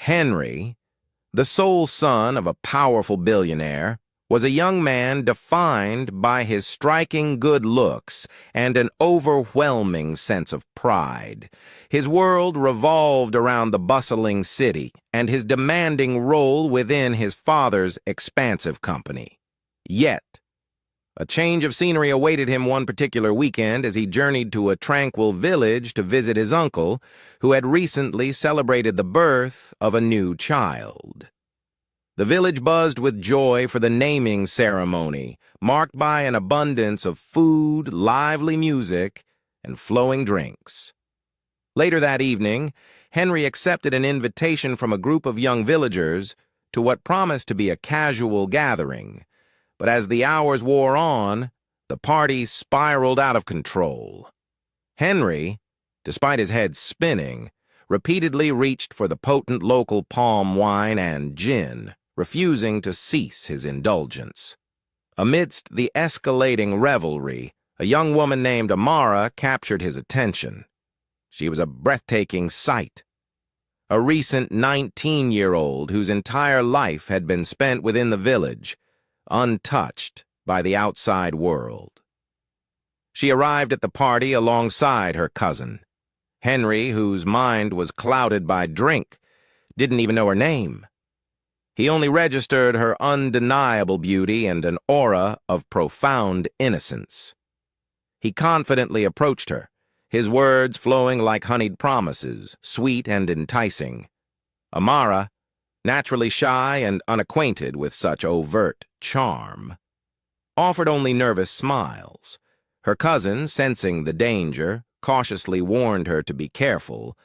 Henry, the sole son of a powerful billionaire, was a young man defined by his striking good looks and an overwhelming sense of pride. His world revolved around the bustling city and his demanding role within his father's expansive company. Yet, a change of scenery awaited him one particular weekend as he journeyed to a tranquil village to visit his uncle, who had recently celebrated the birth of a new child. The village buzzed with joy for the naming ceremony, marked by an abundance of food, lively music, and flowing drinks. Later that evening, Henry accepted an invitation from a group of young villagers to what promised to be a casual gathering. But as the hours wore on, the party spiraled out of control. Henry, despite his head spinning, repeatedly reached for the potent local palm wine and gin, refusing to cease his indulgence. Amidst the escalating revelry, a young woman named Amara captured his attention. She was a breathtaking sight. A recent 19-year-old whose entire life had been spent within the village, untouched by the outside world. She arrived at the party alongside her cousin. Henry, whose mind was clouded by drink, didn't even know her name. He only registered her undeniable beauty and an aura of profound innocence. He confidently approached her, his words flowing like honeyed promises, sweet and enticing. Amara, naturally shy and unacquainted with such overt charm, offered only nervous smiles. Her cousin, sensing the danger, cautiously warned her to be careful,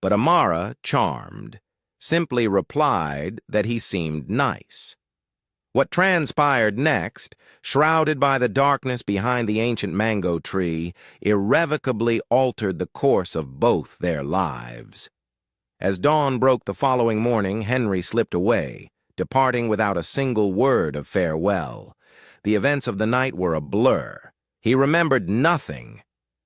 but Amara, charmed, simply replied that he seemed nice. What transpired next, shrouded by the darkness behind the ancient mango tree, irrevocably altered the course of both their lives. As dawn broke the following morning, Henry slipped away, departing without a single word of farewell. The events of the night were a blur. He remembered nothing,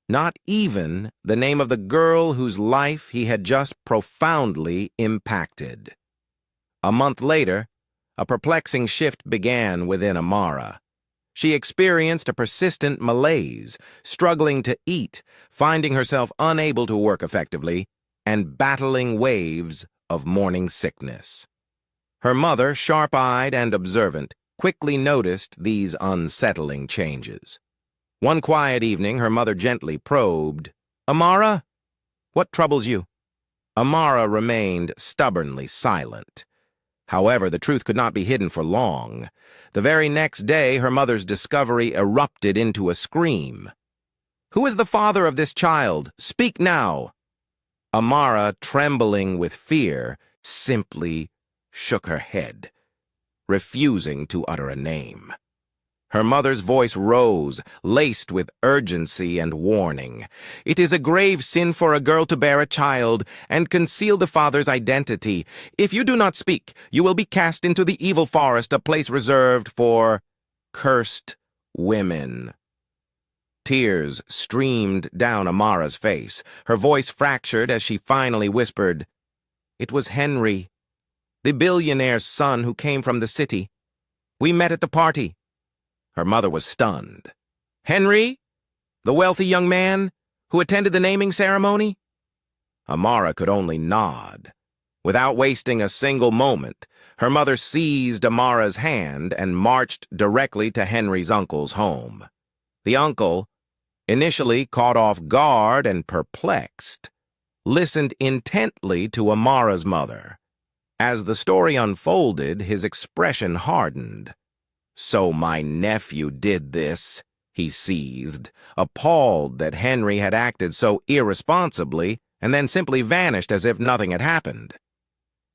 not even the name of the girl whose life he had just profoundly impacted. A month later, a perplexing shift began within Amara. She experienced a persistent malaise, struggling to eat, finding herself unable to work effectively, and battling waves of morning sickness. Her mother, sharp-eyed and observant, quickly noticed these unsettling changes. One quiet evening, her mother gently probed, "Amara, what troubles you?" Amara remained stubbornly silent. However, the truth could not be hidden for long. The very next day, her mother's discovery erupted into a scream. "Who is the father of this child? Speak now!" Amara, trembling with fear, simply shook her head, refusing to utter a name. Her mother's voice rose, laced with urgency and warning. "It is a grave sin for a girl to bear a child and conceal the father's identity. If you do not speak, you will be cast into the evil forest, a place reserved for cursed women." Tears streamed down Amara's face. Her voice fractured as she finally whispered, "It was Henry, the billionaire's son who came from the city. We met at the party." Her mother was stunned. "Henry? The wealthy young man who attended the naming ceremony?" Amara could only nod. Without wasting a single moment, her mother seized Amara's hand and marched directly to Henry's uncle's home. The uncle, initially caught off guard and perplexed, listened intently to Amara's mother. As the story unfolded, his expression hardened. "So my nephew did this," he seethed, appalled that Henry had acted so irresponsibly and then simply vanished as if nothing had happened.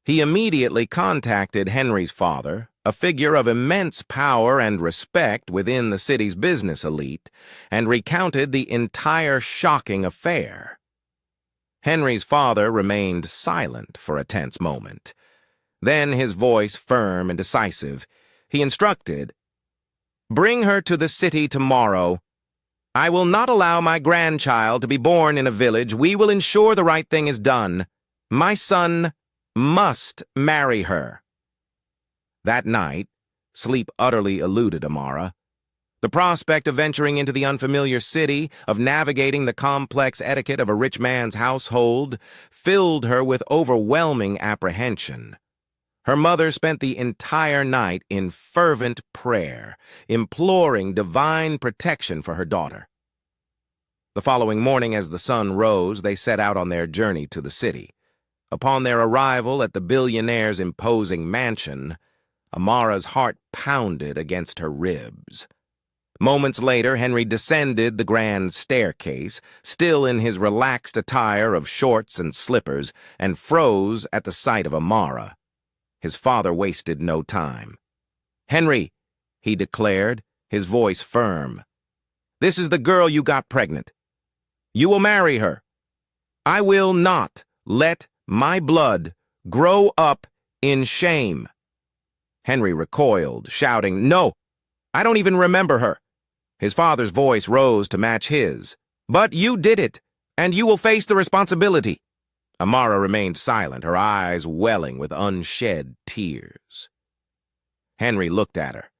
He immediately contacted Henry's father, a figure of immense power and respect within the city's business elite, and recounted the entire shocking affair. Henry's father remained silent for a tense moment. Then, his voice firm and decisive, he instructed, "Bring her to the city tomorrow. I will not allow my grandchild to be born in a village. We will ensure the right thing is done. My son must marry her. That night, sleep utterly eluded Amara. The prospect of venturing into the unfamiliar city, of navigating the complex etiquette of a rich man's household, filled her with overwhelming apprehension. Her mother spent the entire night in fervent prayer, imploring divine protection for her daughter. The following morning, as the sun rose, they set out on their journey to the city. Upon their arrival at the billionaire's imposing mansion, Amara's heart pounded against her ribs. Moments later, Henry descended the grand staircase, still in his relaxed attire of shorts and slippers, and froze at the sight of Amara. His father wasted no time. "Henry," he declared, his voice firm, "this is the girl you got pregnant. You will marry her. I will not let my blood grow up in shame." Henry recoiled, shouting, "No, I don't even remember her." His father's voice rose to match his. "But you did it, and you will face the responsibility." Amara remained silent, her eyes welling with unshed tears. Henry looked at her,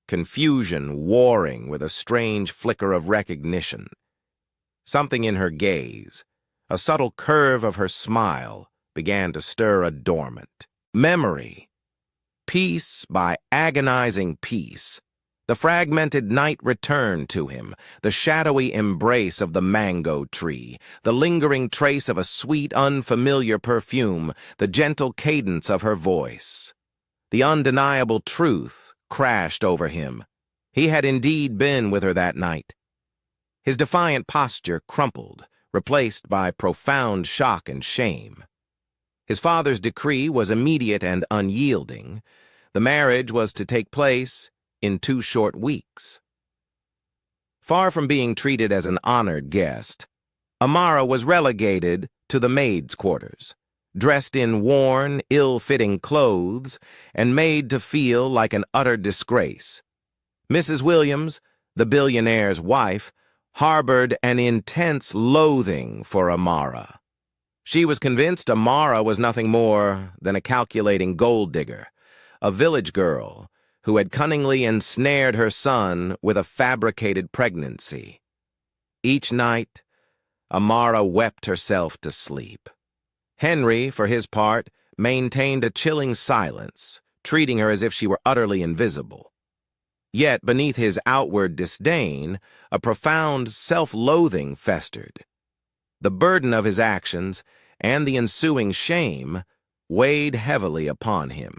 confusion warring with a strange flicker of recognition. Something in her gaze, a subtle curve of her smile, began to stir a dormant memory. Piece by agonizing piece, the fragmented night returned to him, the shadowy embrace of the mango tree, the lingering trace of a sweet, unfamiliar perfume, the gentle cadence of her voice. The undeniable truth crashed over him. He had indeed been with her that night. His defiant posture crumpled, replaced by profound shock and shame. His father's decree was immediate and unyielding. The marriage was to take place in 2 short weeks. Far from being treated as an honored guest, Amara was relegated to the maids' quarters, dressed in worn, ill-fitting clothes, and made to feel like an utter disgrace. Mrs. Williams, the billionaire's wife, harbored an intense loathing for Amara. She was convinced Amara was nothing more than a calculating gold digger, a village girl who had cunningly ensnared her son with a fabricated pregnancy. Each night, Amara wept herself to sleep. Henry, for his part, maintained a chilling silence, treating her as if she were utterly invisible. Yet, beneath his outward disdain, a profound self-loathing festered. The burden of his actions and the ensuing shame weighed heavily upon him.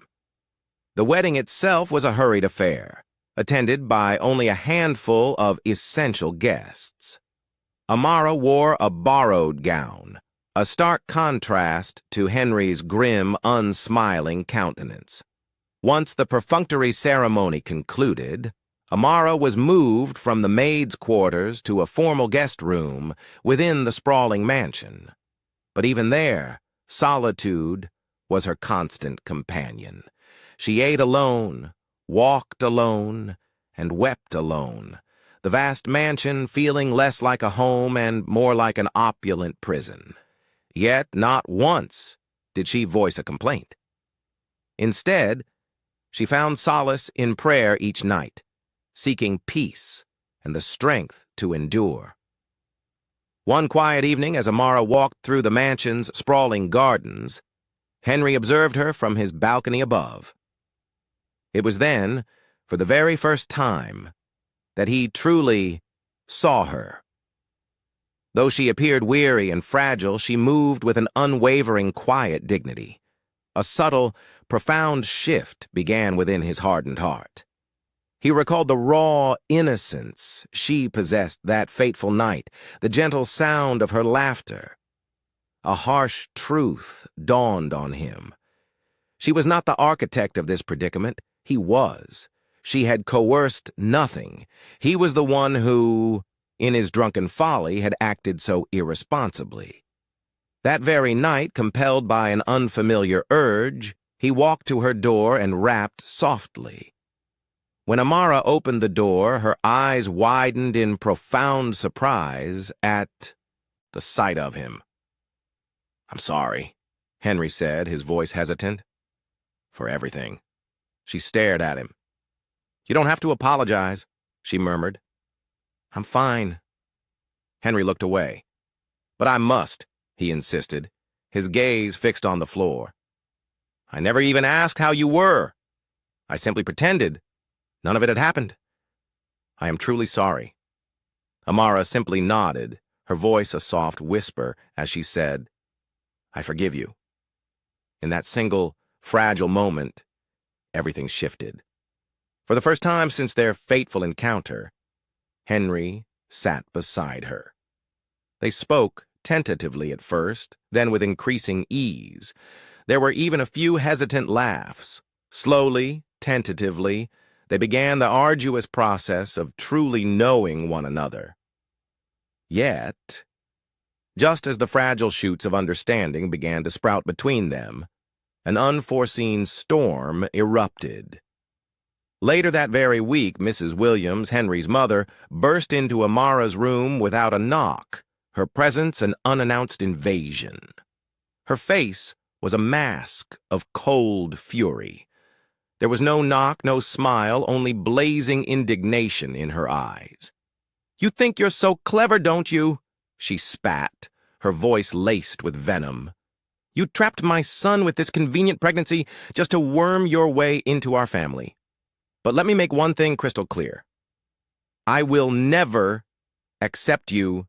The wedding itself was a hurried affair, attended by only a handful of essential guests. Amara wore a borrowed gown, a stark contrast to Henry's grim, unsmiling countenance. Once the perfunctory ceremony concluded, Amara was moved from the maids' quarters to a formal guest room within the sprawling mansion. But even there, solitude was her constant companion. She ate alone, walked alone, and wept alone, the vast mansion feeling less like a home and more like an opulent prison. Yet not once did she voice a complaint. Instead, she found solace in prayer each night, seeking peace and the strength to endure. One quiet evening, as Amara walked through the mansion's sprawling gardens, Henry observed her from his balcony above. It was then, for the very first time, that he truly saw her. Though she appeared weary and fragile, she moved with an unwavering, quiet dignity. A subtle, profound shift began within his hardened heart. He recalled the raw innocence she possessed that fateful night, the gentle sound of her laughter. A harsh truth dawned on him. She was not the architect of this predicament. He was. She had coerced nothing. He was the one who, in his drunken folly, had acted so irresponsibly. That very night, compelled by an unfamiliar urge, he walked to her door and rapped softly. When Amara opened the door, her eyes widened in profound surprise at the sight of him. "I'm sorry," Henry said, his voice hesitant. For everything. She stared at him. You don't have to apologize, she murmured. I'm fine. Henry looked away. But I must, he insisted, his gaze fixed on the floor. I never even asked how you were. I simply pretended. None of it had happened. I am truly sorry. Amara simply nodded, her voice a soft whisper as she said, I forgive you. In that single, fragile moment, everything shifted. For the first time since their fateful encounter, Henry sat beside her. They spoke tentatively at first, then with increasing ease. There were even a few hesitant laughs. Slowly, tentatively, they began the arduous process of truly knowing one another. Yet, just as the fragile shoots of understanding began to sprout between them, an unforeseen storm erupted. Later that very week, Mrs. Williams, Henry's mother, burst into Amara's room without a knock, her presence an unannounced invasion. Her face was a mask of cold fury. There was no knock, no smile, only blazing indignation in her eyes. You think you're so clever, don't you? She spat, her voice laced with venom. You trapped my son with this convenient pregnancy just to worm your way into our family. But let me make one thing crystal clear. I will never accept you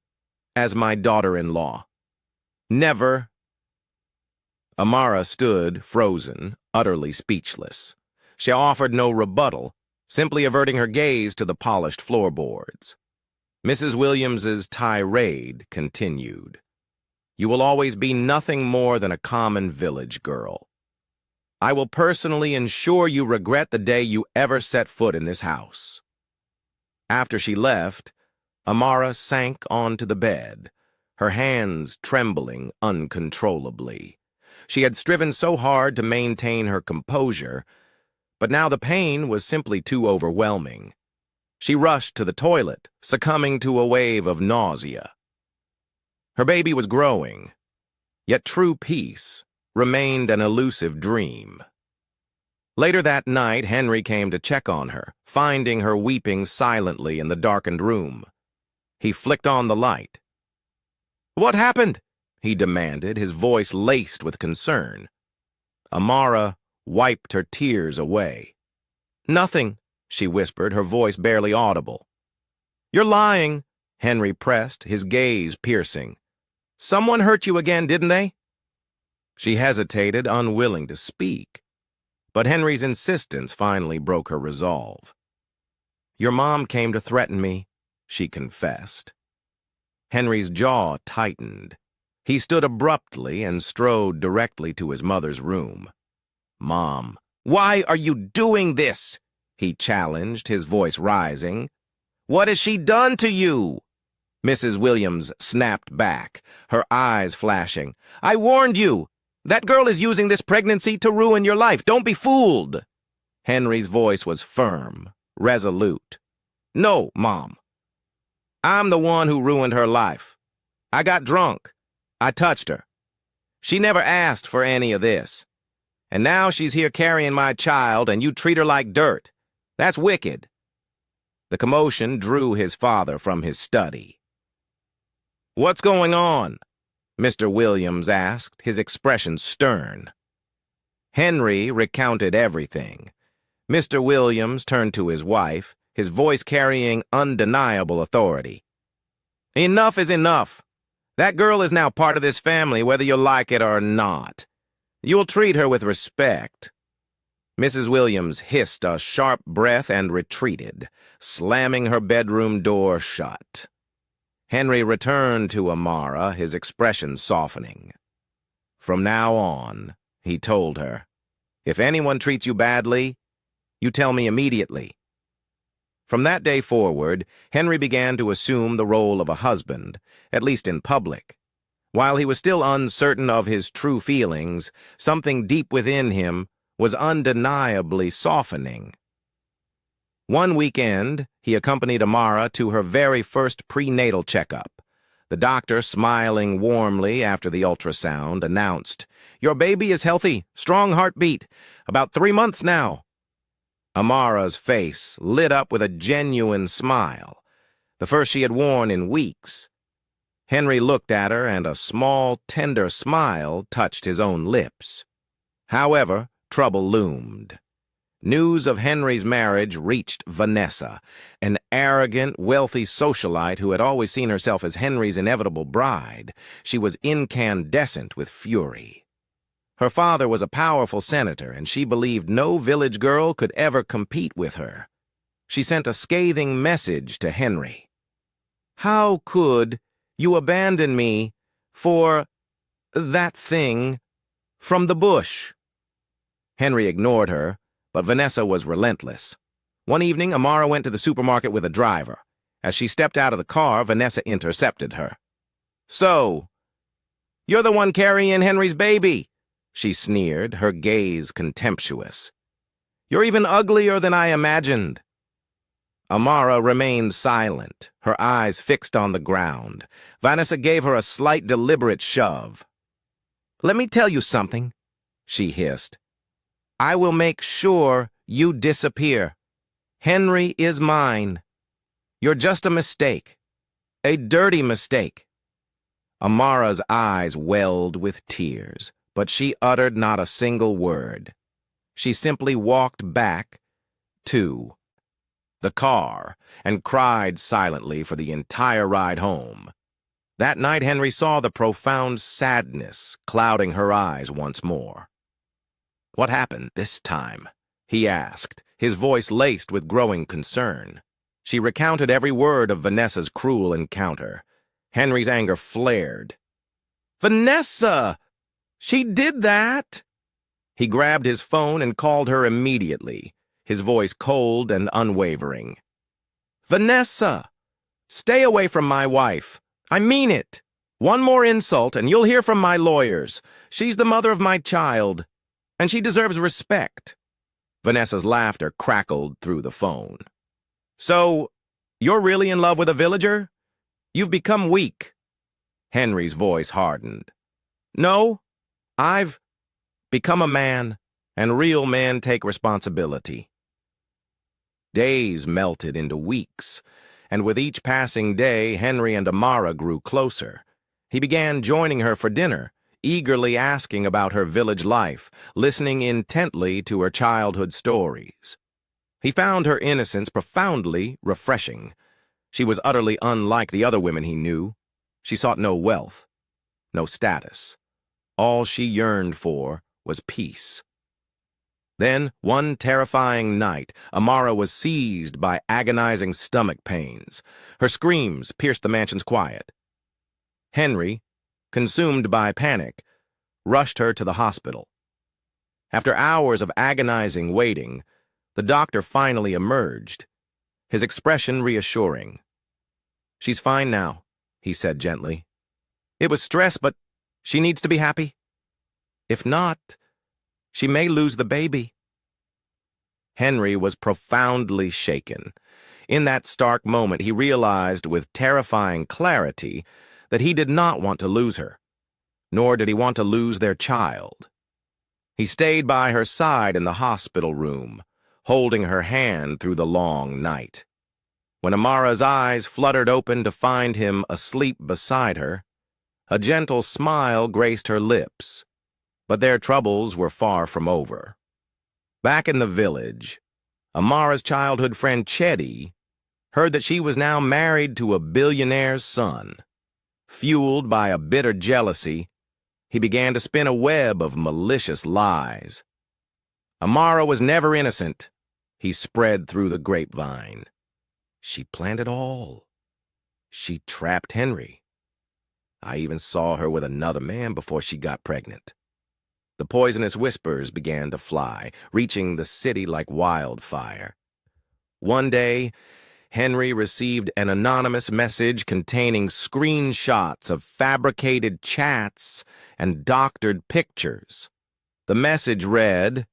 as my daughter-in-law. Never. Amara stood, frozen, utterly speechless. She offered no rebuttal, simply averting her gaze to the polished floorboards. Mrs. Williams's tirade continued. You will always be nothing more than a common village girl. I will personally ensure you regret the day you ever set foot in this house. After she left, Amara sank onto the bed, her hands trembling uncontrollably. She had striven so hard to maintain her composure, but now the pain was simply too overwhelming. She rushed to the toilet, succumbing to a wave of nausea. Her baby was growing, yet true peace remained an elusive dream. Later that night, Henry came to check on her, finding her weeping silently in the darkened room. He flicked on the light. What happened? He demanded, his voice laced with concern. Amara wiped her tears away. Nothing, she whispered, her voice barely audible. You're lying, Henry pressed, his gaze piercing. Someone hurt you again, didn't they? She hesitated, unwilling to speak. But Henry's insistence finally broke her resolve. Your mom came to threaten me, she confessed. Henry's jaw tightened. He stood abruptly and strode directly to his mother's room. Mom, why are you doing this? He challenged, his voice rising. What has she done to you? Mrs. Williams snapped back, her eyes flashing. I warned you. That girl is using this pregnancy to ruin your life. Don't be fooled. Henry's voice was firm, resolute. No, Mom. I'm the one who ruined her life. I got drunk. I touched her. She never asked for any of this. And now she's here carrying my child, and you treat her like dirt. That's wicked. The commotion drew his father from his study. What's going on? Mr. Williams asked, his expression stern. Henry recounted everything. Mr. Williams turned to his wife, his voice carrying undeniable authority. Enough is enough. That girl is now part of this family, whether you like it or not. You'll treat her with respect. Mrs. Williams hissed a sharp breath and retreated, slamming her bedroom door shut. Henry returned to Amara, his expression softening. From now on, he told her, if anyone treats you badly, you tell me immediately. From that day forward, Henry began to assume the role of a husband, at least in public. While he was still uncertain of his true feelings, something deep within him was undeniably softening. One weekend, he accompanied Amara to her very first prenatal checkup, The doctor, smiling warmly after the ultrasound, announced, "Your baby is healthy, strong heartbeat. About 3 months now." Amara's face lit up with a genuine smile, the first she had worn in weeks. Henry looked at her, and a small, tender smile touched his own lips. However, trouble loomed. News of Henry's marriage reached Vanessa, an arrogant, wealthy socialite who had always seen herself as Henry's inevitable bride. She was incandescent with fury. Her father was a powerful senator, and she believed no village girl could ever compete with her. She sent a scathing message to Henry. "How could you abandon me for that thing from the bush?" Henry ignored her, but Vanessa was relentless. One evening, Amara went to the supermarket with a driver. As she stepped out of the car, Vanessa intercepted her. "So, you're the one carrying Henry's baby," she sneered, her gaze contemptuous. "You're even uglier than I imagined." Amara remained silent, her eyes fixed on the ground. Vanessa gave her a slight, deliberate shove. "Let me tell you something," she hissed. "I will make sure you disappear. Henry is mine. You're just a mistake. A dirty mistake." Amara's eyes welled with tears, but she uttered not a single word. She simply walked back to the car and cried silently for the entire ride home. That night, Henry saw the profound sadness clouding her eyes once more. "What happened this time?" he asked, his voice laced with growing concern. She recounted every word of Vanessa's cruel encounter. Henry's anger flared. "Vanessa! She did that!" He grabbed his phone and called her immediately, his voice cold and unwavering. "Vanessa! Stay away from my wife. I mean it. One more insult and you'll hear from my lawyers. She's the mother of my child, and she deserves respect." Vanessa's laughter crackled through the phone. "So, you're really in love with a villager? You've become weak." Henry's voice hardened. "No, I've become a man, and real men take responsibility." Days melted into weeks, and with each passing day, Henry and Amara grew closer. He began joining her for dinner, eagerly asking about her village life, listening intently to her childhood stories. He found her innocence profoundly refreshing. She was utterly unlike the other women he knew. She sought no wealth, no status. All she yearned for was peace. Then, one terrifying night, Amara was seized by agonizing stomach pains. Her screams pierced the mansion's quiet. Henry, consumed by panic, rushed her to the hospital. After hours of agonizing waiting, the doctor finally emerged, his expression reassuring. "She's fine now," he said gently. "It was stress, but she needs to be happy. If not, she may lose the baby." Henry was profoundly shaken. In that stark moment, he realized with terrifying clarity that he did not want to lose her, nor did he want to lose their child. He stayed by her side in the hospital room, holding her hand through the long night. When Amara's eyes fluttered open to find him asleep beside her, a gentle smile graced her lips, but their troubles were far from over. Back in the village, Amara's childhood friend Chetty heard that she was now married to a billionaire's son. Fueled by a bitter jealousy, he began to spin a web of malicious lies. Amara was never innocent, he spread through the grapevine. She planned it all. She trapped Henry. I even saw her with another man before she got pregnant. The poisonous whispers began to fly, reaching the city like wildfire. One day, Henry received an anonymous message containing screenshots of fabricated chats and doctored pictures. The message read,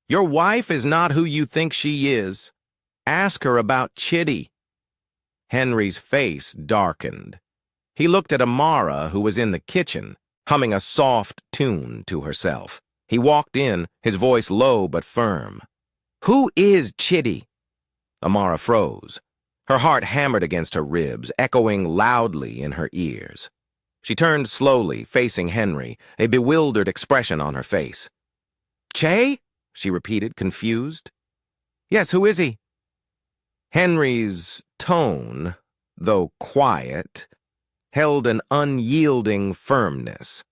"Your wife is not who you think she is. Ask her about Chitty." Henry's face darkened. He looked at Amara, who was in the kitchen, humming a soft tune to herself. He walked in, his voice low but firm. "Who is Chitty?" Amara froze. Her heart hammered against her ribs, echoing loudly in her ears. She turned slowly, facing Henry, a bewildered expression on her face. "Che?" she repeated, confused. "Yes, who is he?" Henry's tone, though quiet, held an unyielding firmness.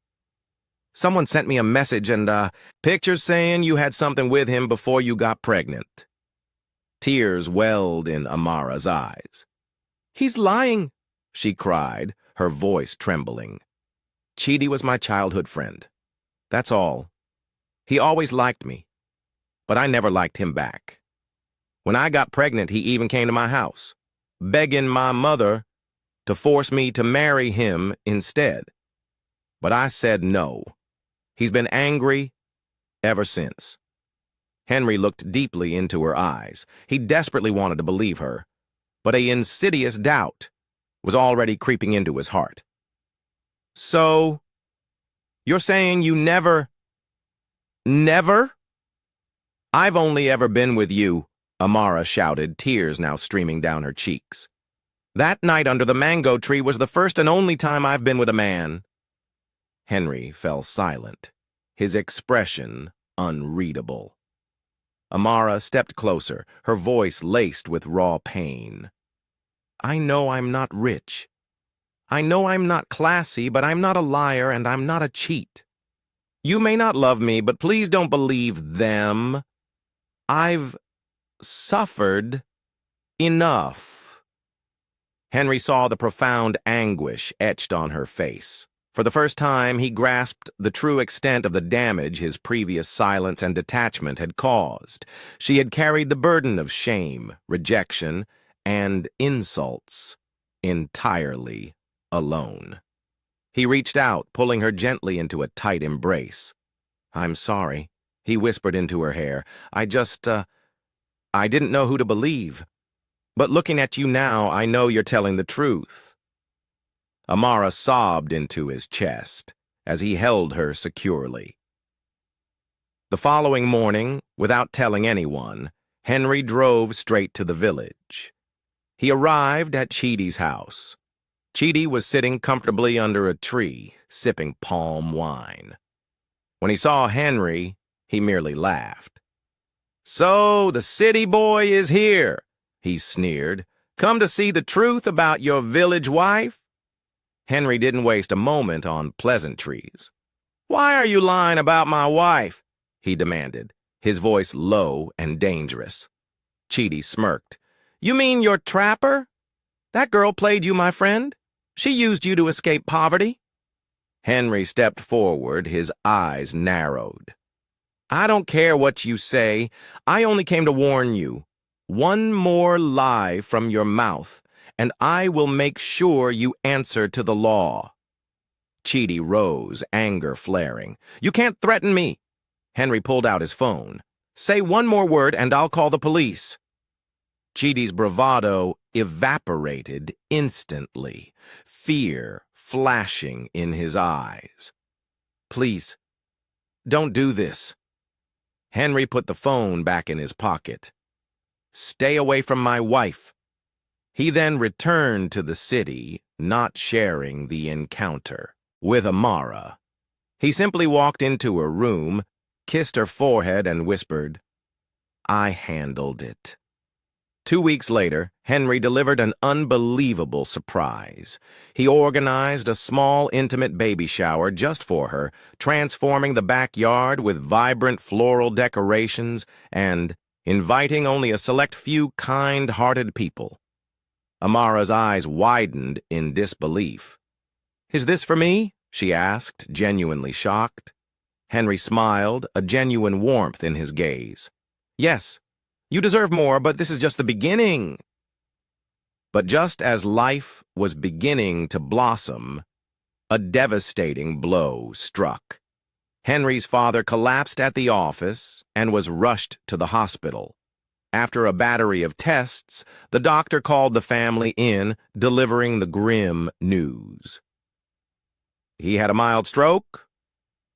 "Someone sent me a message and, pictures saying you had something with him before you got pregnant." Tears welled in Amara's eyes. "He's lying," she cried, her voice trembling. "Chidi was my childhood friend. That's all. He always liked me, but I never liked him back. When I got pregnant, he even came to my house, begging my mother to force me to marry him instead. But I said no. He's been angry ever since." Henry looked deeply into her eyes. He desperately wanted to believe her, but an insidious doubt was already creeping into his heart. "So, you're saying you never... "I've only ever been with you," Amara shouted, tears now streaming down her cheeks. "That night under the mango tree was the first and only time I've been with a man." Henry fell silent, his expression unreadable. Amara stepped closer, her voice laced with raw pain. "I know I'm not rich. I know I'm not classy, but I'm not a liar and I'm not a cheat. You may not love me, but please don't believe them. I've suffered enough." Henry saw the profound anguish etched on her face. For the first time, he grasped the true extent of the damage his previous silence and detachment had caused. She had carried the burden of shame, rejection, and insults entirely alone. He reached out, pulling her gently into a tight embrace. "I'm sorry," he whispered into her hair. I didn't know who to believe. But looking at you now, I know you're telling the truth." Amara sobbed into his chest as he held her securely. The following morning, without telling anyone, Henry drove straight to the village. He arrived at Chidi's house. Chidi was sitting comfortably under a tree, sipping palm wine. When he saw Henry, he merely laughed. "So, the city boy is here," he sneered. "Come to see the truth about your village wife?" Henry didn't waste a moment on pleasantries. "Why are you lying about my wife?" he demanded, his voice low and dangerous. Chidi smirked. "You mean your trapper? That girl played you, my friend. She used you to escape poverty." Henry stepped forward, his eyes narrowed. "I don't care what you say. I only came to warn you. One more lie from your mouth, and I will make sure you answer to the law." Chidi rose, anger flaring. "You can't threaten me." Henry pulled out his phone. "Say one more word and I'll call the police." Chidi's bravado evaporated instantly, fear flashing in his eyes. "Please, don't do this." Henry put the phone back in his pocket. "Stay away from my wife." He then returned to the city, not sharing the encounter with Amara. He simply walked into her room, kissed her forehead, and whispered, "I handled it." 2 weeks later, Henry delivered an unbelievable surprise. He organized a small, intimate baby shower just for her, transforming the backyard with vibrant floral decorations and inviting only a select few kind-hearted people. Amara's eyes widened in disbelief. "Is this for me?" she asked, genuinely shocked. Henry smiled, a genuine warmth in his gaze. "Yes, you deserve more, but this is just the beginning." But just as life was beginning to blossom, a devastating blow struck. Henry's father collapsed at the office and was rushed to the hospital. After a battery of tests, the doctor called the family in, delivering the grim news. He had a mild stroke.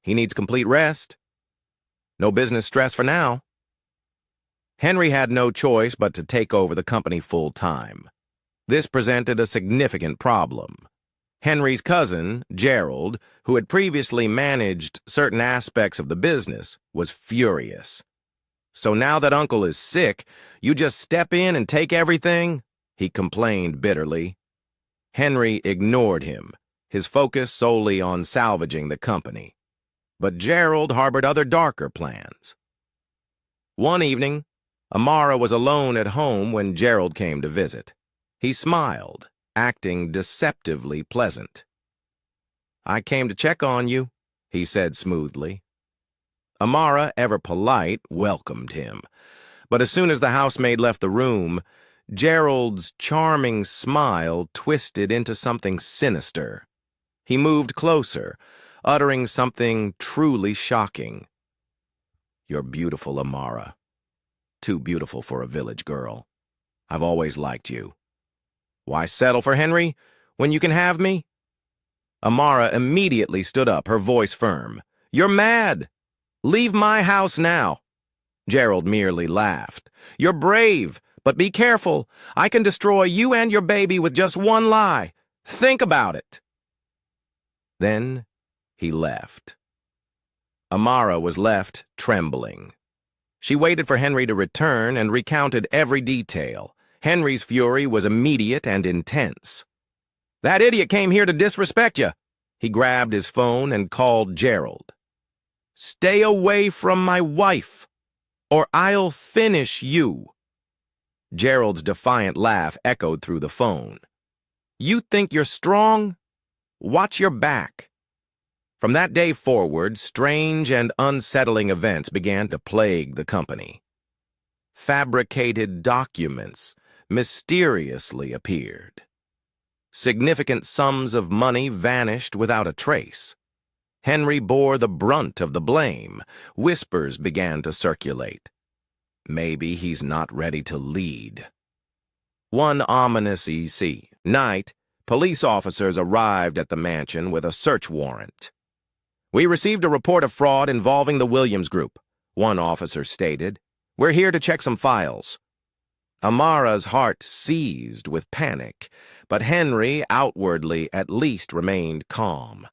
He needs complete rest. No business stress for now. Henry had no choice but to take over the company full-time. This presented a significant problem. Henry's cousin, Gerald, who had previously managed certain aspects of the business, was furious. "So now that Uncle is sick, you just step in and take everything?" he complained bitterly. Henry ignored him, his focus solely on salvaging the company. But Gerald harbored other darker plans. One evening, Amara was alone at home when Gerald came to visit. He smiled, acting deceptively pleasant. "I came to check on you," he said smoothly. Amara, ever polite, welcomed him. But as soon as the housemaid left the room, Gerald's charming smile twisted into something sinister. He moved closer, uttering something truly shocking. "You're beautiful, Amara. Too beautiful for a village girl. I've always liked you. Why settle for Henry when you can have me?" Amara immediately stood up, her voice firm. "You're mad! Leave my house now." Gerald merely laughed. "You're brave, but be careful. I can destroy you and your baby with just one lie. Think about it." Then he left. Amara was left trembling. She waited for Henry to return and recounted every detail. Henry's fury was immediate and intense. "That idiot came here to disrespect you." He grabbed his phone and called Gerald. "Stay away from my wife, or I'll finish you." Gerald's defiant laugh echoed through the phone. "You think you're strong? Watch your back." From that day forward, strange and unsettling events began to plague the company. Fabricated documents mysteriously appeared. Significant sums of money vanished without a trace. Henry bore the brunt of the blame. Whispers began to circulate. Maybe he's not ready to lead. One ominous night, police officers arrived at the mansion with a search warrant. "We received a report of fraud involving the Williams Group," one officer stated. "We're here to check some files." Amara's heart seized with panic, but Henry, outwardly at least, remained calm.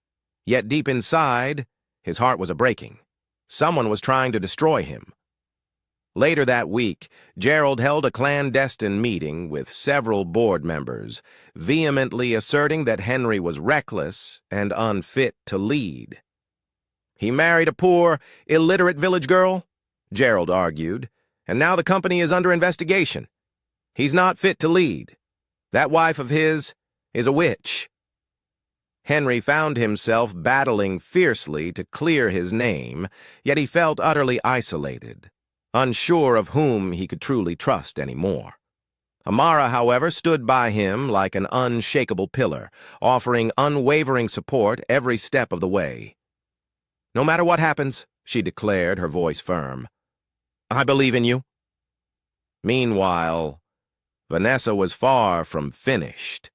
Yet deep inside, his heart was a-breaking. Someone was trying to destroy him. Later that week, Gerald held a clandestine meeting with several board members, vehemently asserting that Henry was reckless and unfit to lead. "He married a poor, illiterate village girl," Gerald argued, "and now the company is under investigation. He's not fit to lead. That wife of his is a witch." Henry found himself battling fiercely to clear his name, yet he felt utterly isolated, unsure of whom he could truly trust anymore. Amara, however, stood by him like an unshakable pillar, offering unwavering support every step of the way. "No matter what happens," she declared, her voice firm, "I believe in you." Meanwhile, Vanessa was far from finished.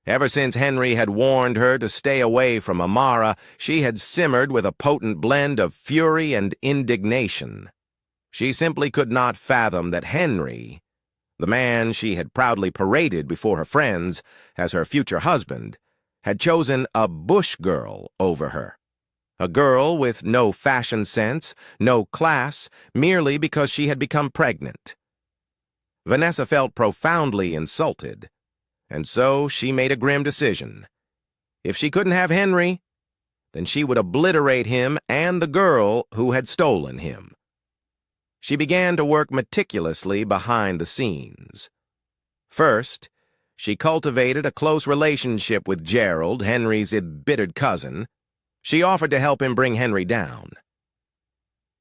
Ever since Henry had warned her to stay away from Amara, she had simmered with a potent blend of fury and indignation. She simply could not fathom that Henry, the man she had proudly paraded before her friends as her future husband, had chosen a bush girl over her. A girl with no fashion sense, no class, merely because she had become pregnant. Vanessa felt profoundly insulted, and so she made a grim decision. If she couldn't have Henry, then she would obliterate him and the girl who had stolen him. She began to work meticulously behind the scenes. First, she cultivated a close relationship with Gerald, Henry's embittered cousin. She offered to help him bring Henry down.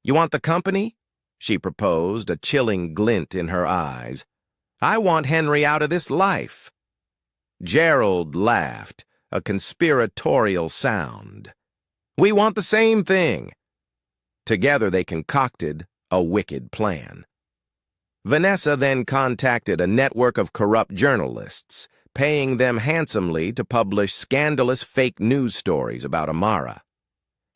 "You want the company?" she proposed, a chilling glint in her eyes. "I want Henry out of this life." Gerald laughed, a conspiratorial sound. "We want the same thing." Together they concocted a wicked plan. Vanessa then contacted a network of corrupt journalists, paying them handsomely to publish scandalous fake news stories about Amara.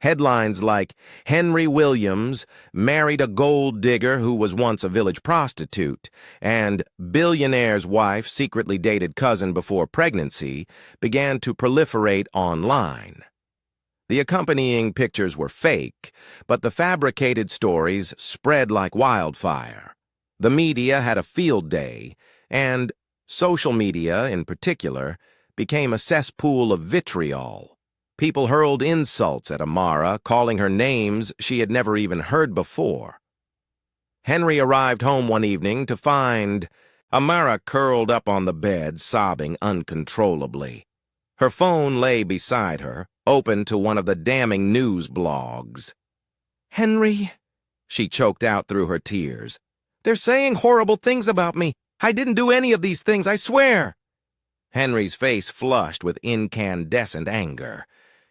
Headlines like, "Henry Williams married a gold digger who was once a village prostitute," and "Billionaire's wife secretly dated cousin before pregnancy," began to proliferate online. The accompanying pictures were fake, but the fabricated stories spread like wildfire. The media had a field day, and social media, in particular, became a cesspool of vitriol. People hurled insults at Amara, calling her names she had never even heard before. Henry arrived home one evening to find Amara curled up on the bed, sobbing uncontrollably. Her phone lay beside her, open to one of the damning news blogs. "Henry," she choked out through her tears, "they're saying horrible things about me. I didn't do any of these things, I swear." Henry's face flushed with incandescent anger.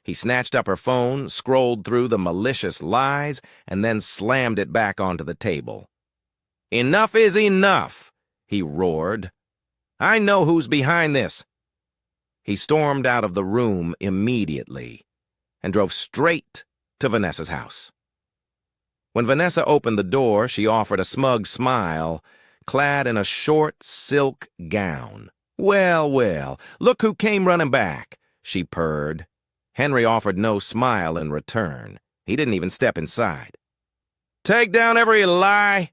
He snatched up her phone, scrolled through the malicious lies, and then slammed it back onto the table. "Enough is enough," he roared. "I know who's behind this." He stormed out of the room immediately and drove straight to Vanessa's house. When Vanessa opened the door, she offered a smug smile, clad in a short silk gown. "Well, well, look who came running back," she purred. Henry offered no smile in return. He didn't even step inside. "Take down every lie,"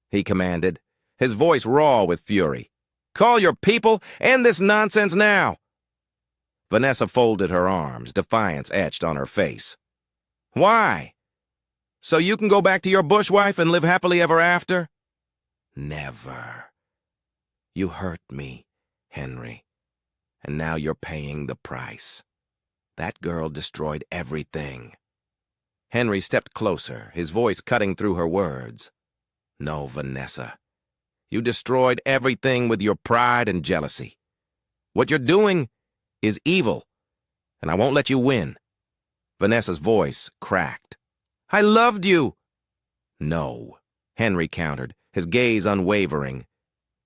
he commanded, his voice raw with fury. "Call your people. End this nonsense now." Vanessa folded her arms, defiance etched on her face. "Why? So you can go back to your bushwife and live happily ever after?" "Never. You hurt me, Henry, and now you're paying the price. That girl destroyed everything." Henry stepped closer, his voice cutting through her words. "No, Vanessa. You destroyed everything with your pride and jealousy. What you're doing is evil, and I won't let you win." Vanessa's voice cracked. "I loved you." "No," Henry countered, his gaze unwavering.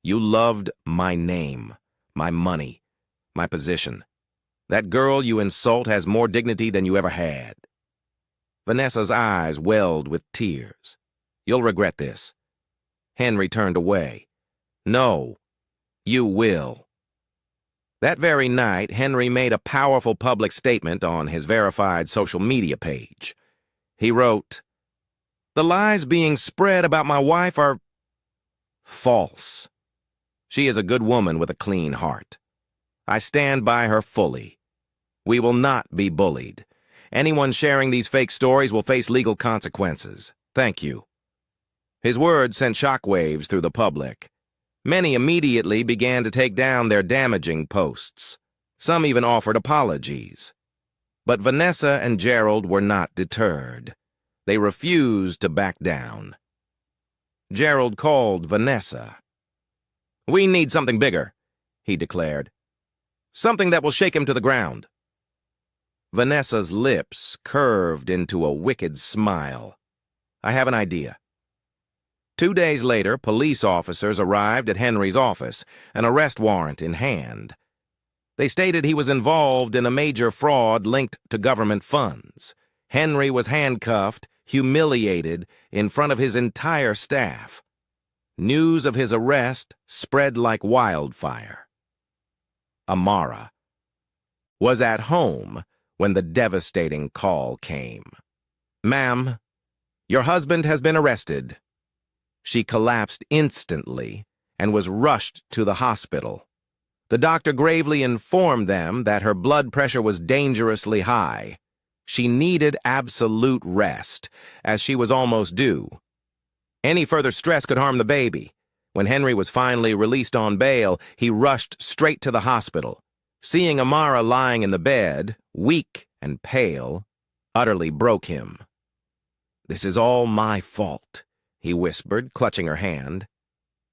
"You loved my name, my money, my position. That girl you insult has more dignity than you ever had." Vanessa's eyes welled with tears. "You'll regret this." Henry turned away. "No, you will." That very night, Henry made a powerful public statement on his verified social media page. He wrote, "The lies being spread about my wife are false. She is a good woman with a clean heart. I stand by her fully. We will not be bullied. Anyone sharing these fake stories will face legal consequences. Thank you." His words sent shockwaves through the public. Many immediately began to take down their damaging posts. Some even offered apologies. But Vanessa and Gerald were not deterred. They refused to back down. Gerald called Vanessa. "We need something bigger," he declared. "Something that will shake him to the ground." Vanessa's lips curved into a wicked smile. "I have an idea." 2 days later, police officers arrived at Henry's office, an arrest warrant in hand. They stated he was involved in a major fraud linked to government funds. Henry was handcuffed, humiliated, in front of his entire staff. News of his arrest spread like wildfire. Amara was at home when the devastating call came. "Ma'am, your husband has been arrested." She collapsed instantly and was rushed to the hospital. The doctor gravely informed them that her blood pressure was dangerously high. She needed absolute rest, as she was almost due. Any further stress could harm the baby. When Henry was finally released on bail, he rushed straight to the hospital. Seeing Amara lying in the bed, weak and pale, utterly broke him. "This is all my fault," he whispered, clutching her hand.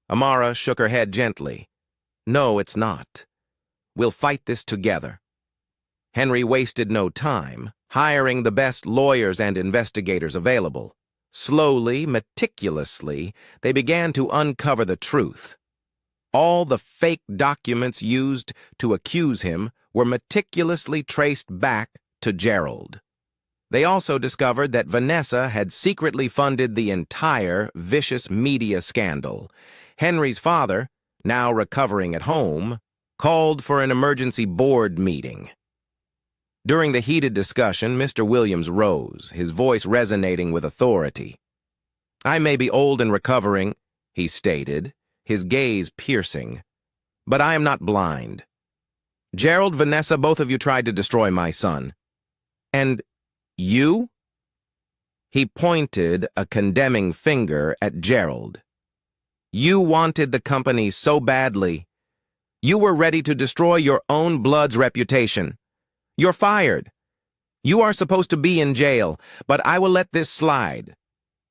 Amara shook her head gently. "No, it's not. We'll fight this together." Henry wasted no time, hiring the best lawyers and investigators available. Slowly, meticulously, they began to uncover the truth. All the fake documents used to accuse him were meticulously traced back to Gerald. They also discovered that Vanessa had secretly funded the entire vicious media scandal. Henry's father, now recovering at home, called for an emergency board meeting. During the heated discussion, Mr. Williams rose, his voice resonating with authority. "I may be old and recovering," he stated, his gaze piercing, "but I am not blind. Gerald, Vanessa, both of you tried to destroy my son. And you?" He pointed a condemning finger at Gerald. "You wanted the company so badly. You were ready to destroy your own blood's reputation. You're fired. You are supposed to be in jail, but I will let this slide,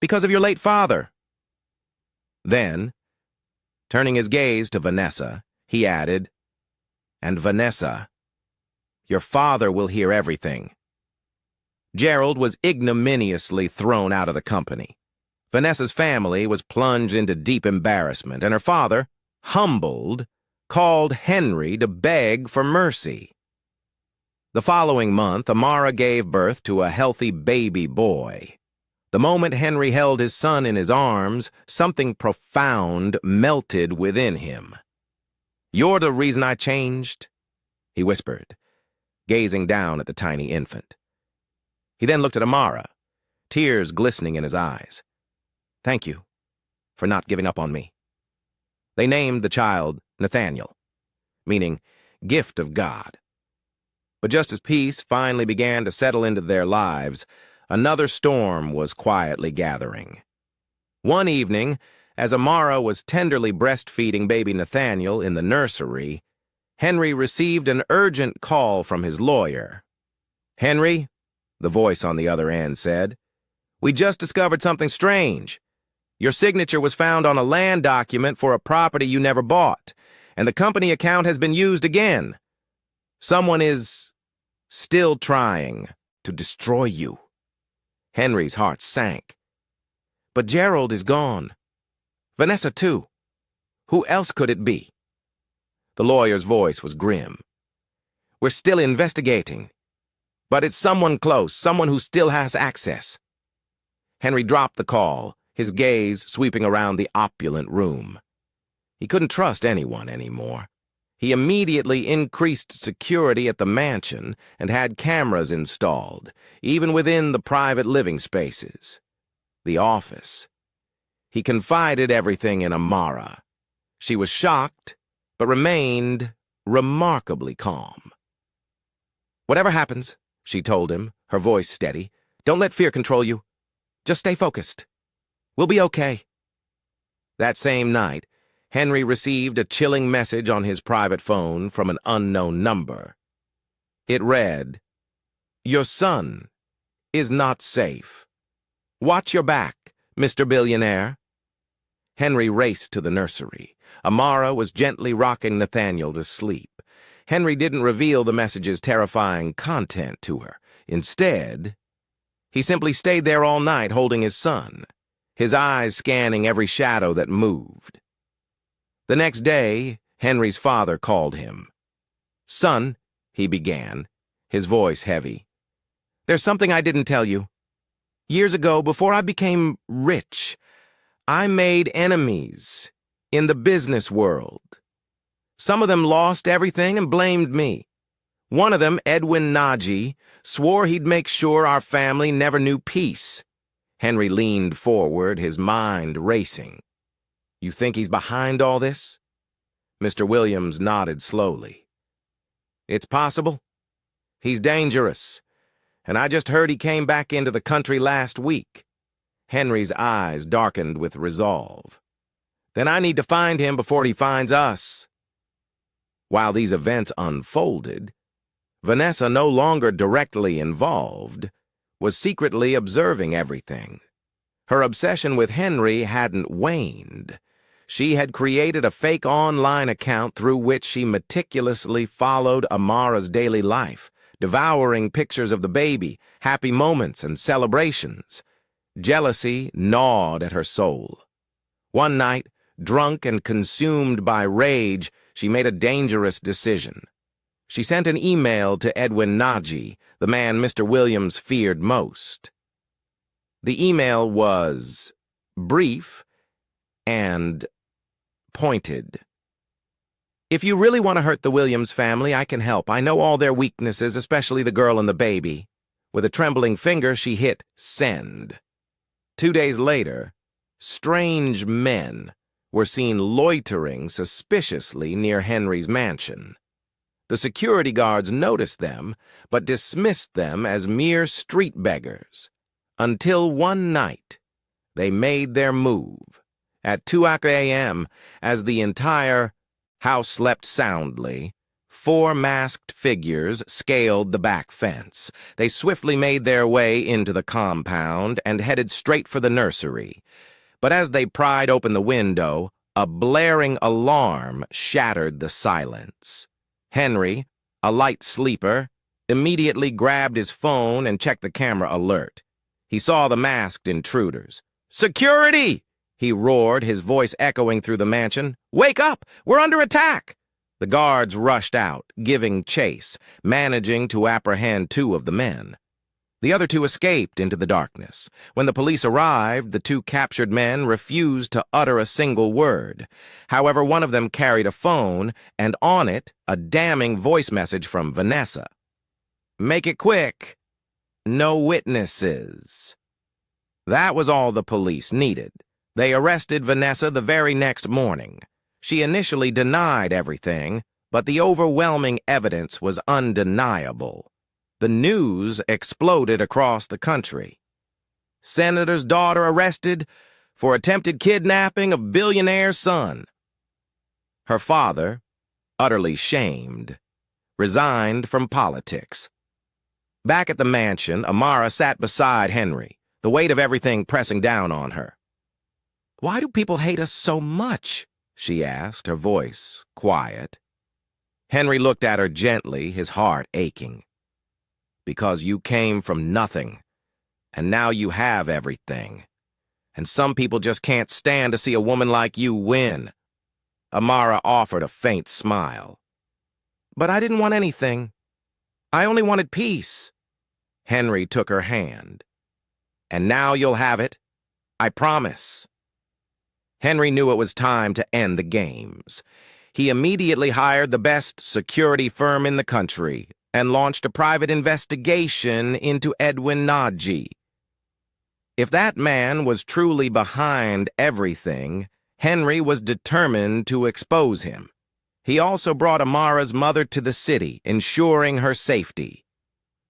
because of your late father." Then, turning his gaze to Vanessa, he added, "And Vanessa, your father will hear everything." Gerald was ignominiously thrown out of the company. Vanessa's family was plunged into deep embarrassment, and her father, humbled, called Henry to beg for mercy. The following month, Amara gave birth to a healthy baby boy. The moment Henry held his son in his arms, something profound melted within him. "You're the reason I changed," he whispered, gazing down at the tiny infant. He then looked at Amara, tears glistening in his eyes. "Thank you for not giving up on me." They named the child Nathaniel, meaning gift of God. But just as peace finally began to settle into their lives, another storm was quietly gathering. One evening, as Amara was tenderly breastfeeding baby Nathaniel in the nursery, Henry received an urgent call from his lawyer. "Henry," the voice on the other end said, "we just discovered something strange. Your signature was found on a land document for a property you never bought, and the company account has been used again. Someone is still trying to destroy you." Henry's heart sank. "But Gerald is gone. Vanessa, too. Who else could it be?" The lawyer's voice was grim. "We're still investigating. But it's someone close, someone who still has access." Henry dropped the call, his gaze sweeping around the opulent room. He couldn't trust anyone anymore. He immediately increased security at the mansion and had cameras installed, even within the private living spaces. The office. He confided everything in Amara. She was shocked, but remained remarkably calm. "Whatever happens," she told him, her voice steady, "don't let fear control you. Just stay focused. We'll be okay." That same night, Henry received a chilling message on his private phone from an unknown number. It read, "Your son is not safe. Watch your back, Mr. Billionaire." Henry raced to the nursery. Amara was gently rocking Nathaniel to sleep. Henry didn't reveal the message's terrifying content to her. Instead, he simply stayed there all night holding his son, his eyes scanning every shadow that moved. The next day, Henry's father called him. "Son," he began, his voice heavy, "there's something I didn't tell you. Years ago, before I became rich, I made enemies in the business world. Some of them lost everything and blamed me. One of them, Edwin Naji, swore he'd make sure our family never knew peace." Henry leaned forward, his mind racing. "You think he's behind all this?" Mr. Williams nodded slowly. "It's possible. He's dangerous, and I just heard he came back into the country last week." Henry's eyes darkened with resolve. "Then I need to find him before he finds us." While these events unfolded, Vanessa, no longer directly involved, was secretly observing everything. Her obsession with Henry hadn't waned. She had created a fake online account through which she meticulously followed Amara's daily life, devouring pictures of the baby, happy moments, and celebrations. Jealousy gnawed at her soul. One night, drunk and consumed by rage, she made a dangerous decision. She sent an email to Edwin Naji, the man Mr. Williams feared most. The email was brief and pointed. "If you really want to hurt the Williams family, I can help. I know all their weaknesses, especially the girl and the baby." With a trembling finger, she hit send. 2 days later, strange men were seen loitering suspiciously near Henry's mansion. The security guards noticed them, but dismissed them as mere street beggars, until one night they made their move. At 2 a.m., as the entire house slept soundly, 4 masked figures scaled the back fence. They swiftly made their way into the compound and headed straight for the nursery. But as they pried open the window, a blaring alarm shattered the silence. Henry, a light sleeper, immediately grabbed his phone and checked the camera alert. He saw the masked intruders. "Security!" he roared, his voice echoing through the mansion. "Wake up! We're under attack!" The guards rushed out, giving chase, managing to apprehend 2 of the men. The other 2 escaped into the darkness. When the police arrived, the 2 captured men refused to utter a single word. However, one of them carried a phone, and on it, a damning voice message from Vanessa. "Make it quick. No witnesses." That was all the police needed. They arrested Vanessa the very next morning. She initially denied everything, but the overwhelming evidence was undeniable. The news exploded across the country. "Senator's daughter arrested for attempted kidnapping of billionaire's son." Her father, utterly shamed, resigned from politics. Back at the mansion, Amara sat beside Henry, the weight of everything pressing down on her. "Why do people hate us so much?" she asked, her voice quiet. Henry looked at her gently, his heart aching. "Because you came from nothing, and now you have everything. And some people just can't stand to see a woman like you win." Amara offered a faint smile. "But I didn't want anything. I only wanted peace." Henry took her hand. "And now you'll have it. I promise." Henry knew it was time to end the games. He immediately hired the best security firm in the country and launched a private investigation into Edwin Naji. If that man was truly behind everything, Henry was determined to expose him. He also brought Amara's mother to the city, ensuring her safety.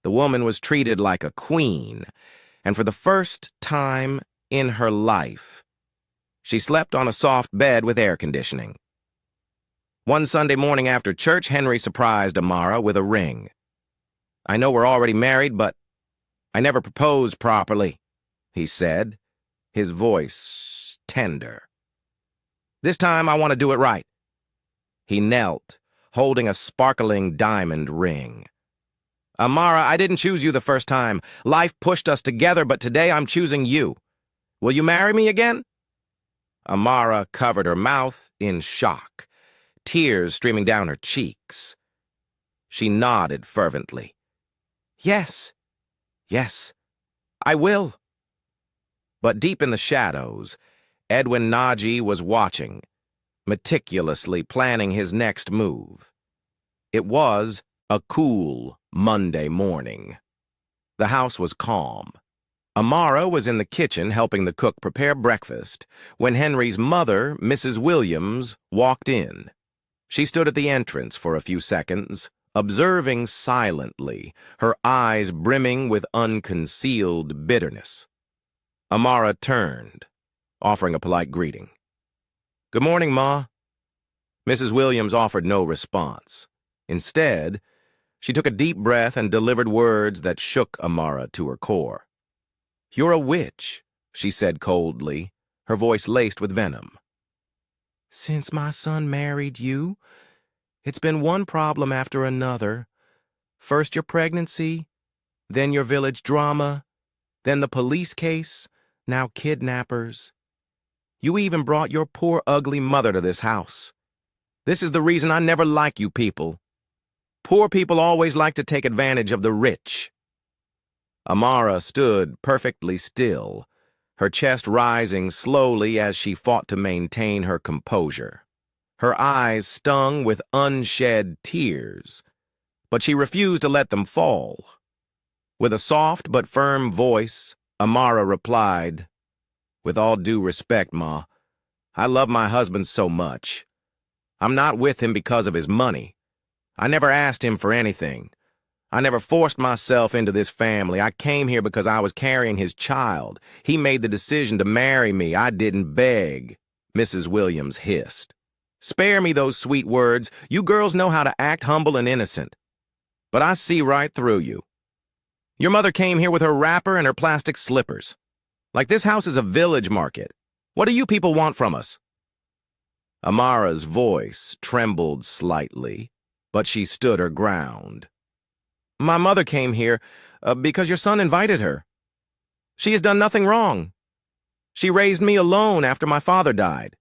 The woman was treated like a queen, and for the first time in her life, she slept on a soft bed with air conditioning. One Sunday morning after church, Henry surprised Amara with a ring. "I know we're already married, but I never proposed properly," he said, his voice tender. "This time I want to do it right." He knelt, holding a sparkling diamond ring. "Amara, I didn't choose you the first time. Life pushed us together, but today I'm choosing you. Will you marry me again?" Amara covered her mouth in shock, tears streaming down her cheeks. She nodded fervently. Yes, I will." But deep in the shadows, Edwin Naji was watching, meticulously planning his next move. It was a cool Monday morning. The house was calm. Amara was in the kitchen helping the cook prepare breakfast when Henry's mother, Mrs. Williams, walked in. She stood at the entrance for a few seconds, observing silently, her eyes brimming with unconcealed bitterness. Amara turned, offering a polite greeting. "Good morning, Ma." Mrs. Williams offered no response. Instead, she took a deep breath and delivered words that shook Amara to her core. "You're a witch," she said coldly, her voice laced with venom. "Since my son married you, it's been one problem after another. First your pregnancy, then your village drama, then the police case, Now kidnappers. You even brought your poor ugly mother to this house. This is the reason I never like you people. Poor people always like to take advantage of the rich." Amara stood perfectly still, her chest rising slowly as she fought to maintain her composure. Her eyes stung with unshed tears, but she refused to let them fall. With a soft but firm voice, Amara replied, "With all due respect, Ma, I love my husband so much. I'm not with him because of his money. I never asked him for anything. I never forced myself into this family. I came here because I was carrying his child. He made the decision to marry me. I didn't beg," Mrs. Williams hissed. "Spare me those sweet words. You girls know how to act humble and innocent. But I see right through you. Your mother came here with her wrapper and her plastic slippers. Like this house is a village market. What do you people want from us?" Amara's voice trembled slightly, but she stood her ground. "My mother came here because your son invited her. She has done nothing wrong. She raised me alone after my father died.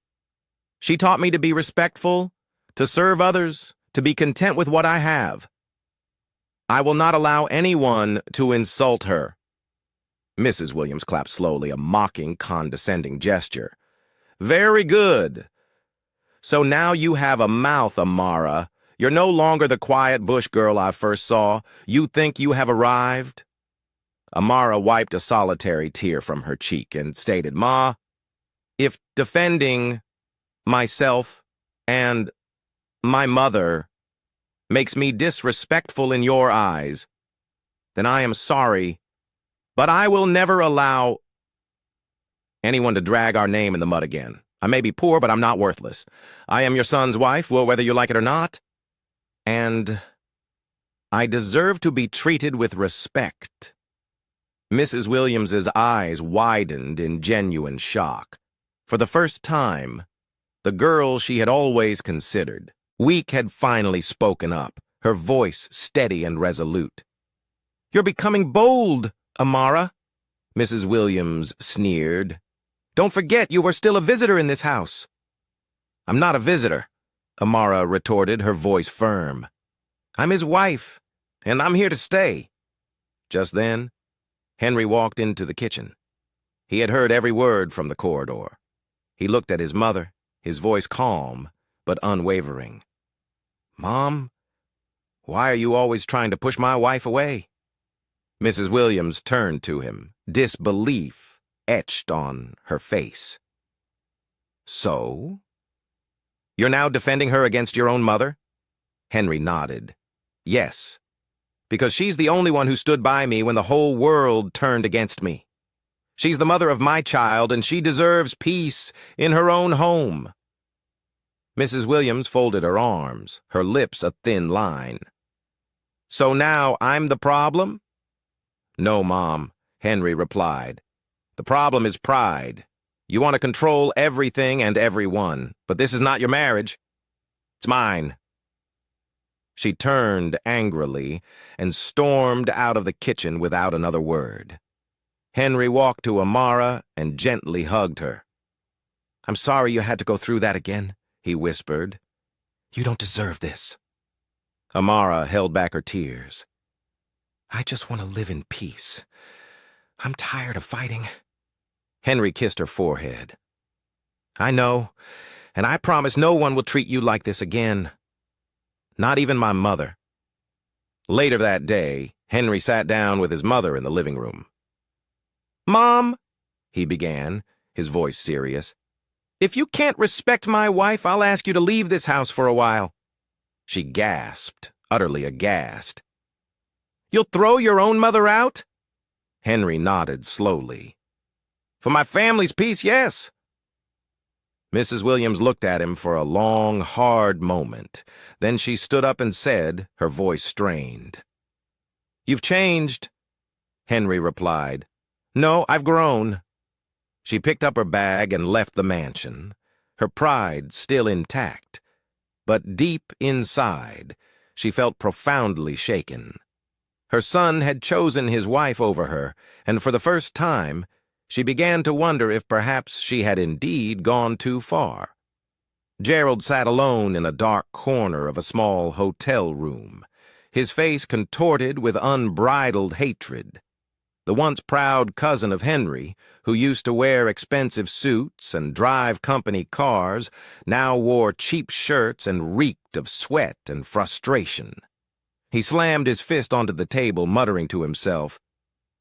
She taught me to be respectful, to serve others, to be content with what I have. I will not allow anyone to insult her." Mrs. Williams clapped slowly, a mocking, condescending gesture. "Very good. So now you have a mouth, Amara. You're no longer the quiet bush girl I first saw. You think you have arrived?" Amara wiped a solitary tear from her cheek and stated, "Ma, if defending myself and my mother makes me disrespectful in your eyes, then I am sorry, but I will never allow anyone to drag our name in the mud again. I may be poor, but I'm not worthless. I am your son's wife, well, whether you like it or not, and I deserve to be treated with respect." Mrs. Williams's eyes widened in genuine shock. For the first time, the girl she had always considered weak had finally spoken up, her voice steady and resolute. "You're becoming bold, Amara," Mrs. Williams sneered. "Don't forget you were still a visitor in this house." "I'm not a visitor," Amara retorted, her voice firm. "I'm his wife, and I'm here to stay." Just then, Henry walked into the kitchen. He had heard every word from the corridor. He looked at his mother, his voice calm but unwavering. "Mom, why are you always trying to push my wife away?" Mrs. Williams turned to him, disbelief etched on her face. "So? You're now defending her against your own mother?" Henry nodded. "Yes, because she's the only one who stood by me when the whole world turned against me. She's the mother of my child, and she deserves peace in her own home." Mrs. Williams folded her arms, her lips a thin line. "So now I'm the problem?" "No, Mom," Henry replied. "The problem is pride. You want to control everything and everyone, but this is not your marriage. It's mine." She turned angrily and stormed out of the kitchen without another word. Henry walked to Amara and gently hugged her. "I'm sorry you had to go through that again," he whispered. "You don't deserve this." Amara held back her tears. "I just want to live in peace. I'm tired of fighting." Henry kissed her forehead. "I know, and I promise no one will treat you like this again. Not even my mother." Later that day, Henry sat down with his mother in the living room. "Mom," he began, his voice serious, "if you can't respect my wife, I'll ask you to leave this house for a while." She gasped, utterly aghast. "You'll throw your own mother out?" Henry nodded slowly. "For my family's peace, yes." Mrs. Williams looked at him for a long, hard moment. Then she stood up and said, her voice strained, "You've changed," Henry replied. "No, I've grown." She picked up her bag and left the mansion, her pride still intact. But deep inside, she felt profoundly shaken. Her son had chosen his wife over her, and for the first time, She began to wonder if perhaps she had indeed gone too far. Gerald sat alone in a dark corner of a small hotel room, his face contorted with unbridled hatred. The once proud cousin of Henry, who used to wear expensive suits and drive company cars, now wore cheap shirts and reeked of sweat and frustration. He slammed his fist onto the table, muttering to himself,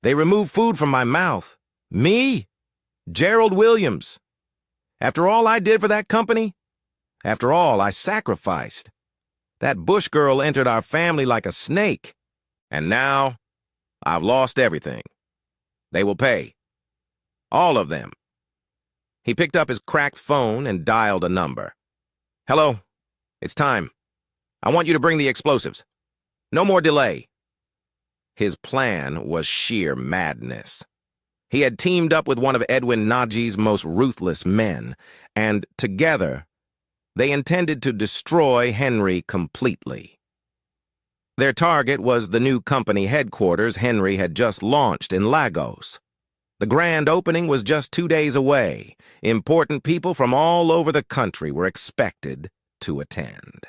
"They removed food from my mouth. Me? Gerald Williams. After all I did for that company? After all I sacrificed? That Bush girl entered our family like a snake. And now I've lost everything. They will pay. All of them." He picked up his cracked phone and dialed a number. "Hello, it's time. I want you to bring the explosives. No more delay." His plan was sheer madness. He had teamed up with one of Edwin Naji's most ruthless men, and together they intended to destroy Henry completely. Their target was the new company headquarters Henry had just launched in Lagos. The grand opening was just 2 days away. Important people from all over the country were expected to attend.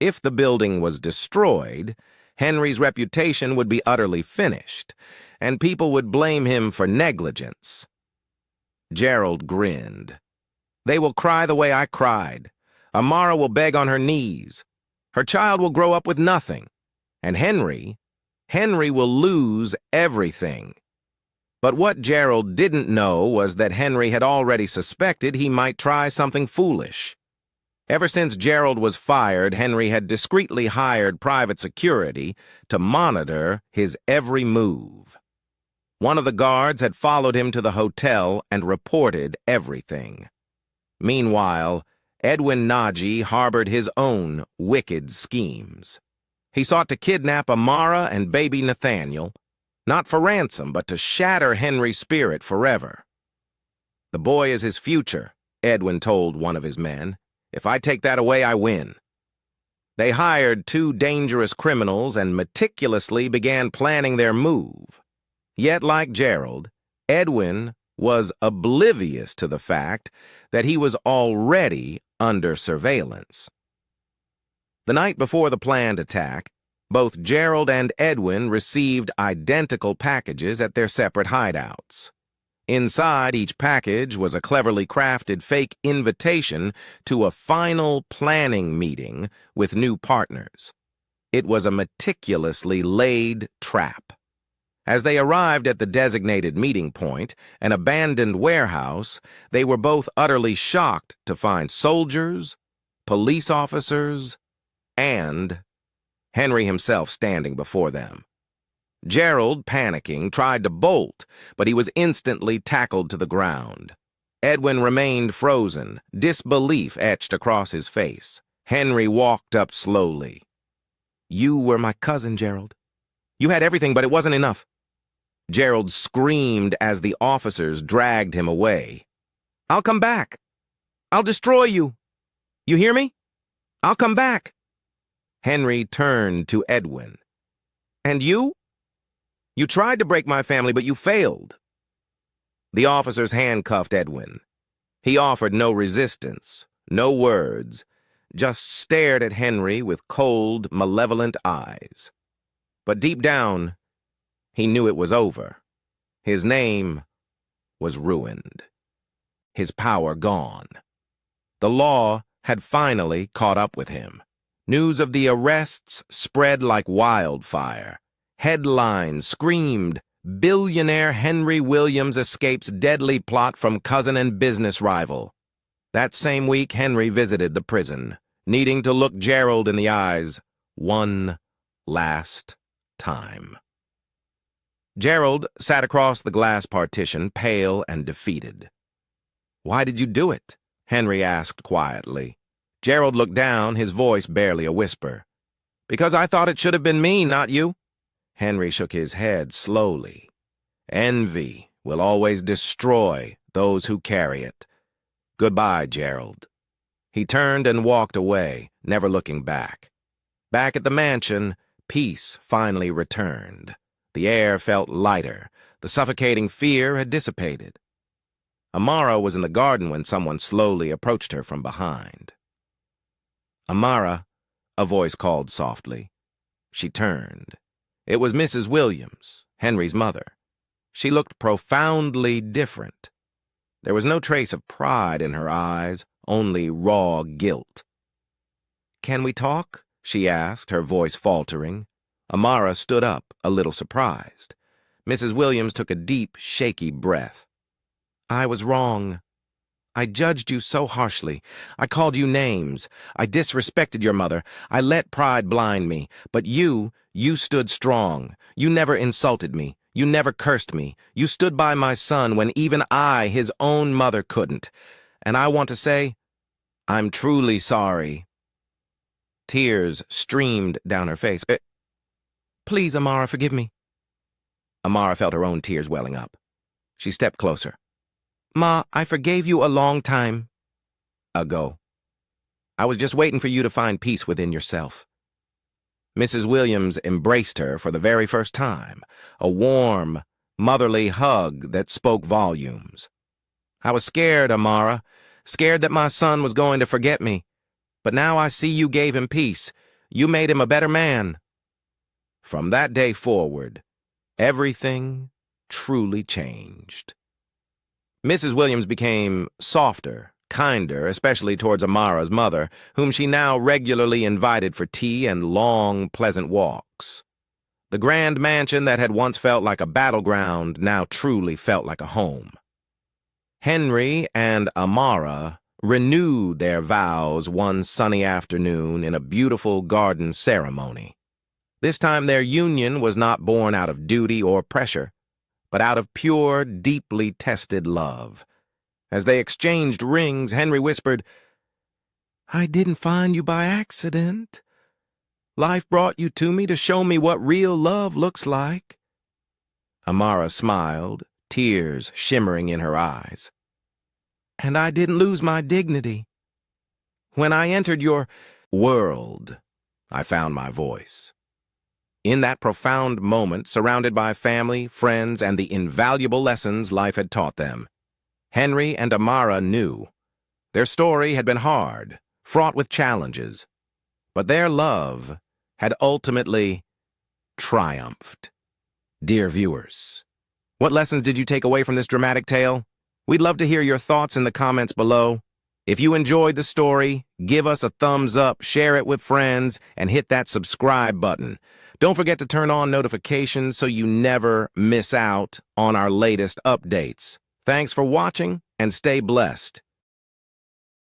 If the building was destroyed, Henry's reputation would be utterly finished, and people would blame him for negligence. Gerald grinned. "They will cry the way I cried. Amara will beg on her knees. Her child will grow up with nothing. And Henry will lose everything." But what Gerald didn't know was that Henry had already suspected he might try something foolish. Ever since Gerald was fired, Henry had discreetly hired private security to monitor his every move. One of the guards had followed him to the hotel and reported everything. Meanwhile, Edwin Naji harbored his own wicked schemes. He sought to kidnap Amara and baby Nathaniel, not for ransom, but to shatter Henry's spirit forever. "The boy is his future," Edwin told one of his men. "If I take that away, I win." They hired 2 dangerous criminals and meticulously began planning their move. Yet, like Gerald, Edwin was oblivious to the fact that he was already under surveillance. The night before the planned attack, both Gerald and Edwin received identical packages at their separate hideouts. Inside each package was a cleverly crafted fake invitation to a final planning meeting with new partners. It was a meticulously laid trap. As they arrived at the designated meeting point, an abandoned warehouse, they were both utterly shocked to find soldiers, police officers, and Henry himself standing before them. Gerald, panicking, tried to bolt, but he was instantly tackled to the ground. Edwin remained frozen, disbelief etched across his face. Henry walked up slowly. "You were my cousin, Gerald. You had everything, but it wasn't enough." Gerald screamed as the officers dragged him away. "I'll come back. I'll destroy you. You hear me? I'll come back." Henry turned to Edwin. "And you? You tried to break my family, but you failed." The officers handcuffed Edwin. He offered no resistance, no words, just stared at Henry with cold, malevolent eyes. But deep down, he knew it was over. His name was ruined. His power gone. The law had finally caught up with him. News of the arrests spread like wildfire. Headlines screamed, "Billionaire Henry Williams escapes deadly plot from cousin and business rival." That same week, Henry visited the prison, needing to look Gerald in the eyes one last time. Gerald sat across the glass partition, pale and defeated. "Why did you do it?" Henry asked quietly. Gerald looked down, his voice barely a whisper. "Because I thought it should have been me, not you." Henry shook his head slowly. "Envy will always destroy those who carry it. Goodbye, Gerald." He turned and walked away, never looking back. Back at the mansion, peace finally returned. The air felt lighter. The suffocating fear had dissipated. Amara was in the garden when someone slowly approached her from behind. "Amara," a voice called softly. She turned. It was Mrs. Williams, Henry's mother. She looked profoundly different. There was no trace of pride in her eyes, only raw guilt. "Can we talk?" she asked, her voice faltering. Amara stood up, a little surprised. Mrs. Williams took a deep, shaky breath. "I was wrong. I judged you so harshly. I called you names. I disrespected your mother. I let pride blind me. But you stood strong. You never insulted me. You never cursed me. You stood by my son when even I, his own mother, couldn't. And I want to say, I'm truly sorry." Tears streamed down her face. "Please, Amara, forgive me." Amara felt her own tears welling up. She stepped closer. "Ma, I forgave you a long time ago. I was just waiting for you to find peace within yourself." Mrs. Williams embraced her for the very first time, a warm, motherly hug that spoke volumes. "I was scared, Amara, scared that my son was going to forget me. But now I see you gave him peace. You made him a better man." From that day forward, everything truly changed. Mrs. Williams became softer, kinder, especially towards Amara's mother, whom she now regularly invited for tea and long, pleasant walks. The grand mansion that had once felt like a battleground now truly felt like a home. Henry and Amara renewed their vows one sunny afternoon in a beautiful garden ceremony. This time their union was not born out of duty or pressure, but out of pure, deeply tested love. As they exchanged rings, Henry whispered, "I didn't find you by accident. Life brought you to me to show me what real love looks like." Amara smiled, tears shimmering in her eyes. "And I didn't lose my dignity. When I entered your world, I found my voice." In that profound moment, surrounded by family, friends, and the invaluable lessons life had taught them, Henry and Amara knew. Their story had been hard, fraught with challenges, but their love had ultimately triumphed. Dear viewers, what lessons did you take away from this dramatic tale? We'd love to hear your thoughts in the comments below. If you enjoyed the story, give us a thumbs up, share it with friends, and hit that subscribe button. Don't forget to turn on notifications so you never miss out on our latest updates. Thanks for watching, and stay blessed.